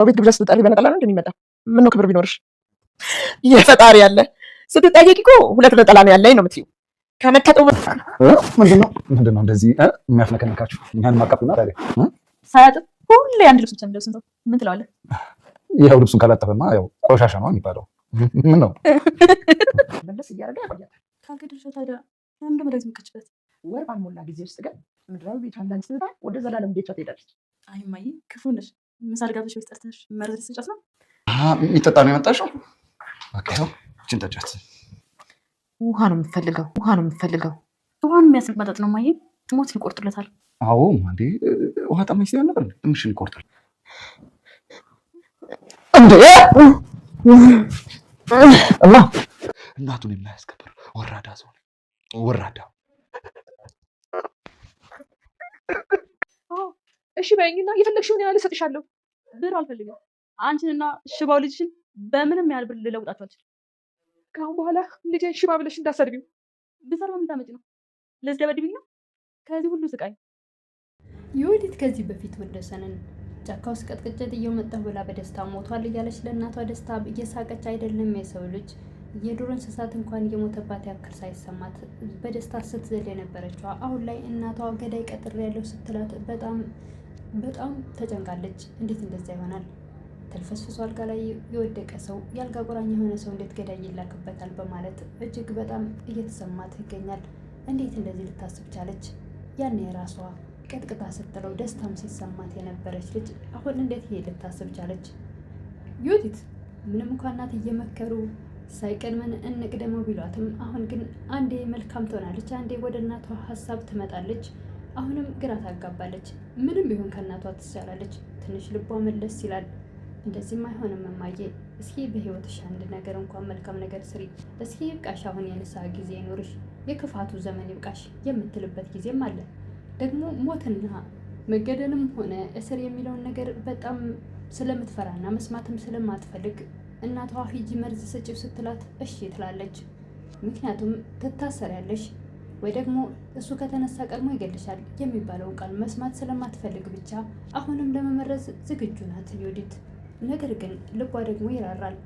ቤት ግብዣ ስትጠሪ በነጠላ ነው እንደሚመጣ ምን ነው ክብር ቢኖርሽ የፈጣሪ ያለ ስትጠየቂ እኮ ሁለት ነጠላ ነው ያለኝ ነው የምትይው። ከመታጠቡ ምንድነው እንደዚህ የሚያፍነከነካችሁ? እኛን ማቀፍና ታዲያ ሳያጥብ ሁሌ አንድ ልብስ ብቻ እንደለብስ ነው ምን ትለዋለህ? ይኸው ልብሱን ካላጠፈማ ያው ቆሻሻ ነው የሚባለው። ምን ነው መለስ እያደረገ ያቆያል። ካልገደልሽው ታዲያ ለምን ደግሞ እንደዚህ የምትከችበት? ወር ባልሞላ ጊዜ ውስጥ ግን ምድራዊ ቤቷን ላንስታ ወደ ዘላለም ቤቷ ትሄዳለች። አይ እማዬ ክፉ ነሽ። ምሳ ልጋብዝሽ ወይስ ጠርተሽ መርዝ ስንጨት ነው? የሚጠጣ ነው የመጣሽው? ይኸው እችን ጠጫት። ውሃ ነው የምፈልገው፣ ውሃ ነው የምፈልገው። ውሃን የሚያስንቅ መጠጥ ነው እማዬ። ሞት ይቆርጡለታል። አዎ እንዴ ውሃ ጠማኝ ሲሆን ነበር ትንሽ ይቆርጣል እንዴ። እና እናቱን የማያስከብር ወራዳ ሰው ወራዳ። እሺ በይኝና የፈለግሽውን ያህል እሰጥሻለሁ። ብር አልፈልግም። አንቺንና ሽባው ልጅሽን በምንም ያህል ብር ልለውጣቸው አልችልም። ከአሁን በኋላ ልጄን ሽባ ብለሽ እንዳሰድቢው። ብሰራ ምን ታመጪ ነው? ልትደበድቢኝ ነው? ከዚህ ሁሉ ስቃይ ዮዲት ከዚህ በፊት ወንደሰንን ጫካ ውስጥ ቀጥቅጬ ጥዬው መጣሁ ብላ በደስታ ሞቷል እያለች ለእናቷ ደስታ እየሳቀች አይደለም የሰው ልጅ የዱር እንስሳት እንኳን እየሞተባት ያክል ሳይሰማት በደስታ ስትዘል የነበረችዋ አሁን ላይ እናቷ ገዳይ ቀጥሬያለሁ ስትላት በጣም ተጨንቃለች። እንዴት እንደዛ ይሆናል? ተልፈስፍሶ አልጋ ላይ የወደቀ ሰው የአልጋ ቁራኛ የሆነ ሰው እንዴት ገዳይ ይላክበታል? በማለት እጅግ በጣም እየተሰማት ይገኛል። እንዴት እንደዚህ ልታስብ ቻለች? ያን የራሷ ቀጥቅጣ ስትለው ደስታም ሲሰማት የነበረች ልጅ አሁን እንዴት ይሄ ልታስብ ቻለች? ዮዲት ምንም እንኳን እናት እየመከሩ ሳይቀድመን እንቅደመው ቢሏትም አሁን ግን አንዴ መልካም ትሆናለች፣ አንዴ ወደ እናቷ ሀሳብ ትመጣለች። አሁንም ግራ ታጋባለች። ምንም ቢሆን ከእናቷ ትሻላለች። ትንሽ ልቧ መለስ ይላል። እንደዚህም አይሆንም እማዬ፣ እስኪ በህይወትሽ አንድ ነገር እንኳን መልካም ነገር ስሪ። እስኪ ይብቃሽ፣ አሁን የንስሐ ጊዜ ይኖርሽ፣ የክፋቱ ዘመን ይብቃሽ የምትልበት ጊዜም አለ። ደግሞ ሞትና መገደልም ሆነ እስር የሚለውን ነገር በጣም ስለምትፈራና መስማትም ስለማትፈልግ እናቷ ሂጂ መርዝ ስጪው ስትላት እሺ ትላለች። ምክንያቱም ትታሰሪያለሽ ወይ ደግሞ እሱ ከተነሳ ቀድሞ ይገልሻል የሚባለውን ቃል መስማት ስለማትፈልግ ብቻ አሁንም ለመመረዝ ዝግጁ ናት ዮዲት። ነገር ግን ልቧ ደግሞ ይራራል።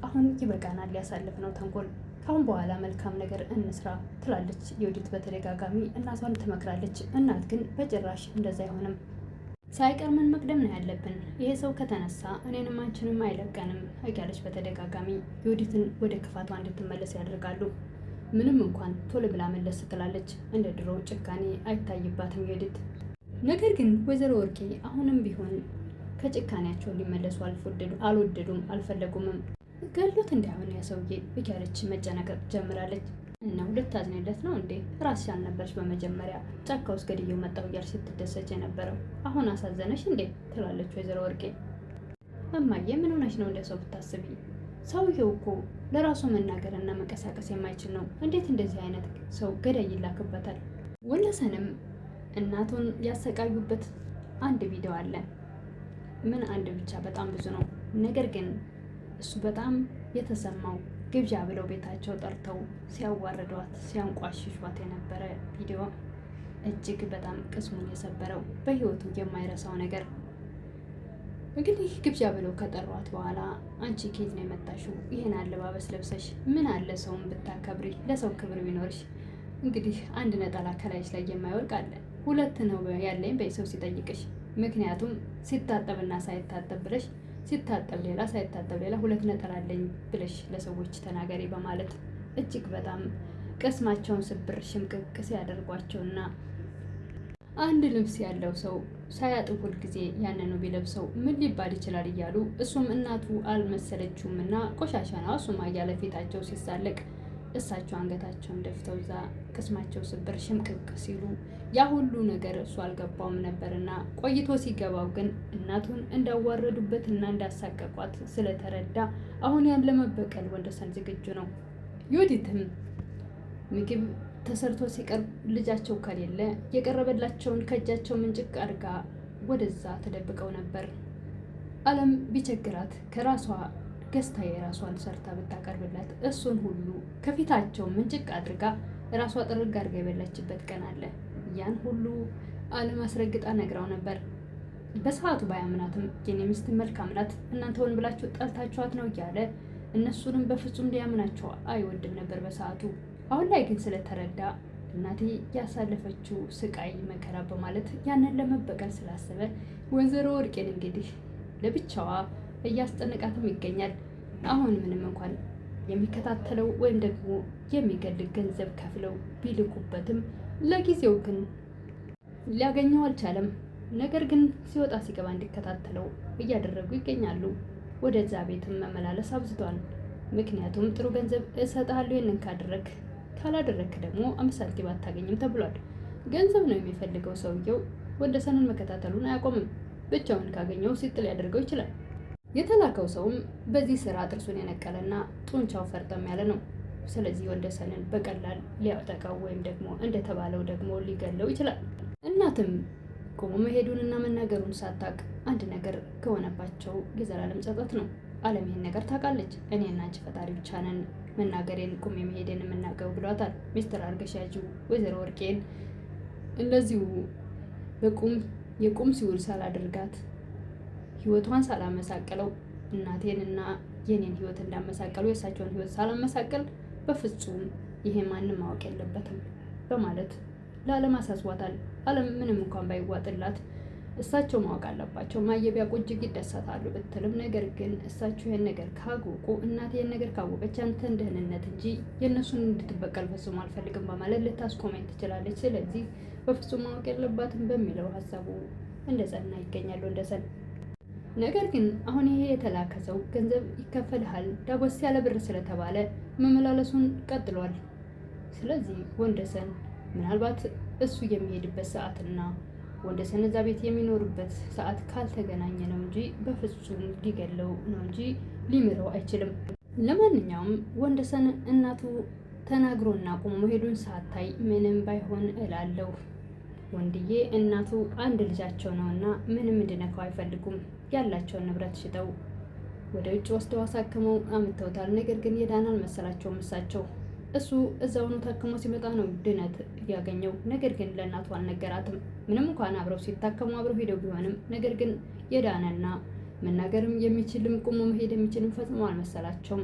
አሁን ይበቃናል ያሳለፍነው ተንኮል፣ ካሁን በኋላ መልካም ነገር እንስራ ትላለች ዮዲት በተደጋጋሚ እናቷን ትመክራለች። እናት ግን በጭራሽ እንደዛ አይሆንም፣ ሳይቀርመን መቅደም ነው ያለብን፣ ይሄ ሰው ከተነሳ እኔንም አንቺንም አይለቀንም እያለች በተደጋጋሚ ዮዲትን ወደ ክፋቷ እንድትመለስ ያደርጋሉ። ምንም እንኳን ቶሎ ብላ መለስ ትላለች፣ እንደ ድሮ ጭካኔ አይታይባትም ዮዲት። ነገር ግን ወይዘሮ ወርቄ አሁንም ቢሆን ከጭካኔያቸው ሊመለሱ አልወደዱም፣ አልፈለጉምም። ገሎት እንዳይሆን ያሰውዬ እያለች መጨነቅ ጀምራለች። እና ልታዝንለት ነው እንዴ? ራስሽ አልነበርሽ በመጀመሪያ ጫካ ውስጥ ገድዬው መጣሁ እያልሽ ስትደሰች የነበረው? አሁን አሳዘነሽ እንዴ? ትላለች ወይዘሮ ወርቄ። እማዬ ምን ሆነሽ ነው እንደ ሰው ብታስቢ? ሰውየው እኮ ለራሱ መናገርና መንቀሳቀስ የማይችል ነው። እንዴት እንደዚህ አይነት ሰው ገዳይ ይላክበታል? ወለሰንም እናቱን ያሰቃዩበት አንድ ቪዲዮ አለ። ምን አንድ ብቻ በጣም ብዙ ነው። ነገር ግን እሱ በጣም የተሰማው ግብዣ ብለው ቤታቸው ጠርተው ሲያዋርዷት ሲያንቋሽሿት የነበረ ቪዲዮ እጅግ በጣም ቅስሙን የሰበረው በህይወቱ የማይረሳው ነገር። እንግዲህ ግብዣ ብለው ከጠሯት በኋላ አንቺ ከየት ነው የመጣሽው? ይህን አለባበስ ለብሰሽ ምን አለ ሰውን ብታከብሪ፣ ለሰው ክብር ቢኖርሽ። እንግዲህ አንድ ነጠላ ከላይሽ ላይ የማይወልቅ አለ፣ ሁለት ነው ያለኝ በሰው ሲጠይቅሽ። ምክንያቱም ሲታጠብና ሳይታጠብ ብለሽ ሲታጠብ ሌላ ሳይታጠብ ሌላ ሁለት ነጠላ አለኝ ብለሽ ለሰዎች ተናገሪ በማለት እጅግ በጣም ቅስማቸውን ስብር ሽምቅቅ ሲያደርጓቸውና አንድ ልብስ ያለው ሰው ሳያጥብ ሁል ጊዜ ያንኑ ቢለብሰው ምን ሊባል ይችላል እያሉ እሱም እናቱ አልመሰለችውም እና ቆሻሻ ነው እሱማ እያለ ፊታቸው ሲሳለቅ እሳቸው አንገታቸውን ደፍተው እዛ ቅስማቸው ስብር ሽምቅቅ ሲሉ ያ ሁሉ ነገር እሱ አልገባውም ነበርና ቆይቶ ሲገባው ግን እናቱን እንዳዋረዱበትና እንዳሳቀቋት ስለተረዳ አሁን ያን ለመበቀል ወንደሰን ዝግጁ ነው። ዮዲትም ምግብ ተሰርቶ ሲቀርብ ልጃቸው ከሌለ የቀረበላቸውን ከእጃቸው ምንጭቅ አድርጋ ወደዛ ተደብቀው ነበር። አለም ቢቸግራት ከራሷ ገዝታ የራሷን ሰርታ ብታቀርብላት እሱን ሁሉ ከፊታቸው ምንጭቅ አድርጋ ራሷ ጥርግ አድርጋ የበላችበት ቀን አለ። ያን ሁሉ አለም አስረግጣ ነግራው ነበር። በሰዓቱ ባያምናትም የኔ ሚስት መልካም ናት፣ እናንተ ሆን ብላችሁ ጠልታችኋት ነው እያለ እነሱንም በፍጹም ሊያምናቸው አይወድም ነበር በሰዓቱ። አሁን ላይ ግን ስለተረዳ እናቴ ያሳለፈችው ስቃይ መከራ በማለት ያንን ለመበቀል ስላሰበ ወይዘሮ ወርቄን እንግዲህ ለብቻዋ እያስጨነቃትም ይገኛል። አሁን ምንም እንኳን የሚከታተለው ወይም ደግሞ የሚገል ገንዘብ ከፍለው ቢልኩበትም ለጊዜው ግን ሊያገኘው አልቻለም። ነገር ግን ሲወጣ ሲገባ እንዲከታተለው እያደረጉ ይገኛሉ። ወደዛ ቤትም መመላለስ አብዝቷል። ምክንያቱም ጥሩ ገንዘብ እሰጥሃለሁ ይህንን ካላደረክ ደግሞ 5 ሳንቲም አታገኝም ተብሏል። ገንዘብ ነው የሚፈልገው ሰውየው። ወንደሰንን መከታተሉን አያቆምም። ብቻውን ካገኘው ሲጥ ሊያደርገው ይችላል። የተላከው ሰውም በዚህ ስራ ጥርሱን የነቀለና ጡንቻው ፈርጠም ያለ ነው። ስለዚህ ወንደሰንን በቀላል ሊያጠቃው ወይም ደግሞ እንደተባለው ደግሞ ሊገለው ይችላል። እናትም ቆሞ መሄዱንና መናገሩን ሳታቅ አንድ ነገር ከሆነባቸው የዘላለም ጸጸት ነው። አለም ይህን ነገር ታውቃለች። እኔና አንቺ ፈጣሪ ብቻ ነን መናገሬን ቁሜ መሄዴን የምናውቀው ብሏታል። ሚስተር አርገሽ ያጂው ወይዘሮ ወርቄን እንደዚሁ የቁም ሲውል ሳላደርጋት ህይወቷን ሳላመሳቀለው እናቴንና የኔን ህይወት እንዳመሳቀሉ የእሳቸውን ህይወት ሳላመሳቀል በፍጹም ይሄ ማንም ማወቅ የለበትም በማለት ለዓለም አሳስቧታል። ዓለም ምንም እንኳን ባይዋጥላት እሳቸው ማወቅ አለባቸው። ማየቢያ እጅግ ይደሰታሉ ብትልም ነገር ግን እሳቸው ይህን ነገር ካወቁ እናቴ ይህን ነገር ካወቀች አንተን ደህንነት እንጂ የእነሱን እንድትበቀል ፈጽሞ አልፈልግም በማለት ልታስቆመኝ ትችላለች። ስለዚህ በፍጹም ማወቅ የለባትም በሚለው ሀሳቡ እንደጸና ይገኛሉ ወንደሰን። ነገር ግን አሁን ይሄ የተላከ ሰው ገንዘብ ይከፈልሃል ዳጎስ ያለ ብር ስለተባለ መመላለሱን ቀጥሏል። ስለዚህ ወንደሰን ምናልባት እሱ የሚሄድበት ሰዓትና ወንደሰን እዛ ቤት የሚኖርበት ሰዓት ካልተገናኘ ነው እንጂ በፍጹም ሊገለው ነው እንጂ ሊምረው አይችልም። ለማንኛውም ወንደሰን እናቱ ተናግሮና ቆሞ መሄዱን ሳታይ ምንም ባይሆን እላለሁ ወንድዬ እናቱ አንድ ልጃቸው ነውና ምንም እንድነካው አይፈልጉም። ያላቸውን ንብረት ሽጠው ወደ ውጭ ወስደው አሳክመው አምጥተውታል። ነገር ግን የዳን አልመሰላቸውም እሳቸው። እሱ እዛውኑ ታክሞ ሲመጣ ነው ድነት ያገኘው። ነገር ግን ለእናቱ አልነገራትም። ምንም እንኳን አብረው ሲታከሙ አብረው ሄደው ቢሆንም ነገር ግን የዳነና መናገርም የሚችልም ቁሞ መሄድ የሚችልም ፈጽሞ አልመሰላቸውም።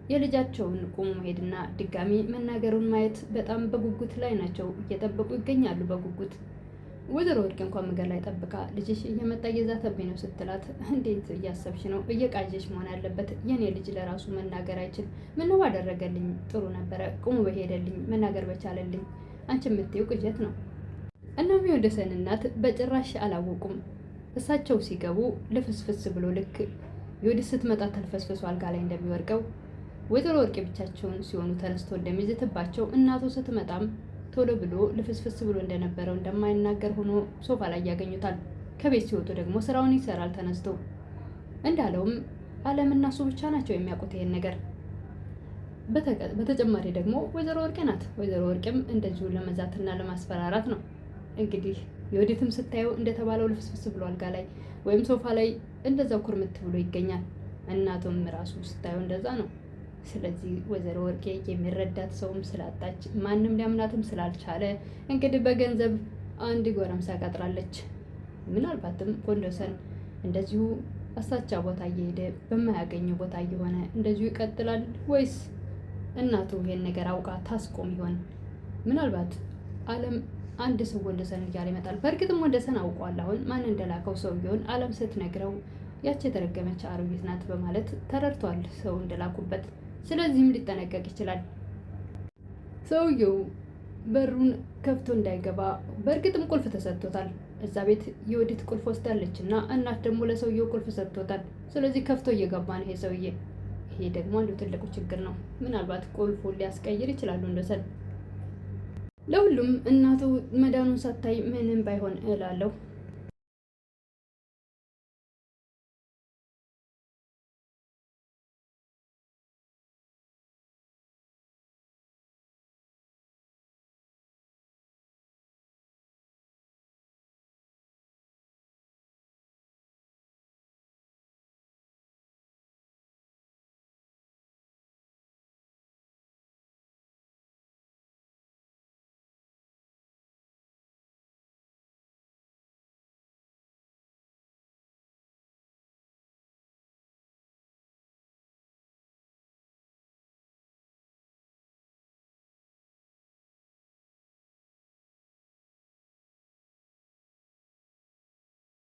የልጃቸውን ቁሞ መሄድና ድጋሚ መናገሩን ማየት በጣም በጉጉት ላይ ናቸው። እየጠበቁ ይገኛሉ በጉጉት። ወይዘሮ ወርቄ እንኳን መንገድ ላይ ጠብቃ ልጅሽ እየመጣ እየዛተብኝ ነው ስትላት፣ እንዴት እያሰብሽ ነው? እየቃዠሽ መሆን ያለበት የኔ ልጅ ለራሱ መናገር አይችል። ምነው ባደረገልኝ ጥሩ ነበረ፣ ቁሙ በሄደልኝ፣ መናገር በቻለልኝ። አንቺ የምትይው ቅዠት ነው። እናም የወንደሰን እናት በጭራሽ አላወቁም። እሳቸው ሲገቡ ልፍስፍስ ብሎ ልክ የወዲህ ስትመጣ ተልፈስፍሶ አልጋ ላይ እንደሚወርቀው ወይዘሮ ወርቄ ብቻቸውን ሲሆኑ ተነስቶ እንደሚዝትባቸው እናቱ ስትመጣም ቶሎ ብሎ ልፍስፍስ ብሎ እንደነበረው እንደማይናገር ሆኖ ሶፋ ላይ ያገኙታል። ከቤት ሲወጡ ደግሞ ስራውን ይሰራል ተነስቶ። እንዳለውም አለምና እሱ ብቻ ናቸው የሚያውቁት ይሄን ነገር። በተጨማሪ ደግሞ ወይዘሮ ወርቄ ናት። ወይዘሮ ወርቄም እንደዚሁ ለመዛትና ለማስፈራራት ነው። እንግዲህ የወዲትም ስታየው እንደተባለው ልፍስፍስ ብሎ አልጋ ላይ ወይም ሶፋ ላይ እንደዛው ኩርምት ብሎ ይገኛል። እናቱም ራሱ ስታየው እንደዛ ነው። ስለዚህ ወይዘሮ ወርቄ የሚረዳት ሰውም ስላጣች ማንም ሊያምናትም ስላልቻለ እንግዲህ በገንዘብ አንድ ጎረምሳ ቀጥራለች። ምናልባትም ወንደሰን እንደዚሁ አሳቻ ቦታ እየሄደ በማያገኘው ቦታ እየሆነ እንደዚሁ ይቀጥላል ወይስ እናቱ ይሄን ነገር አውቃ ታስቆም ይሆን? ምናልባት አለም አንድ ሰው ወንደሰን እያለ ይመጣል። በእርግጥም ወንደሰን አውቋል። አሁን ማን እንደላከው ሰውየውን አለም ስትነግረው ያቺ የተረገመች አሮጊት ናት በማለት ተረድቷል ሰው እንደላኩበት። ስለዚህም ሊጠነቀቅ ይችላል። ሰውየው በሩን ከፍቶ እንዳይገባ በእርግጥም ቁልፍ ተሰጥቶታል። እዛ ቤት የወዲት ቁልፍ ወስዳለች እና እናት ደግሞ ለሰውየው ቁልፍ ሰጥቶታል። ስለዚህ ከፍቶ እየገባ ነው ይሄ ሰውዬ። ይሄ ደግሞ አንዱ ትልቁ ችግር ነው። ምናልባት ቁልፉን ሊያስቀይር ይችላሉ ወንደሰን። ለሁሉም እናቱ መዳኑን ሳታይ ምንም ባይሆን እላለሁ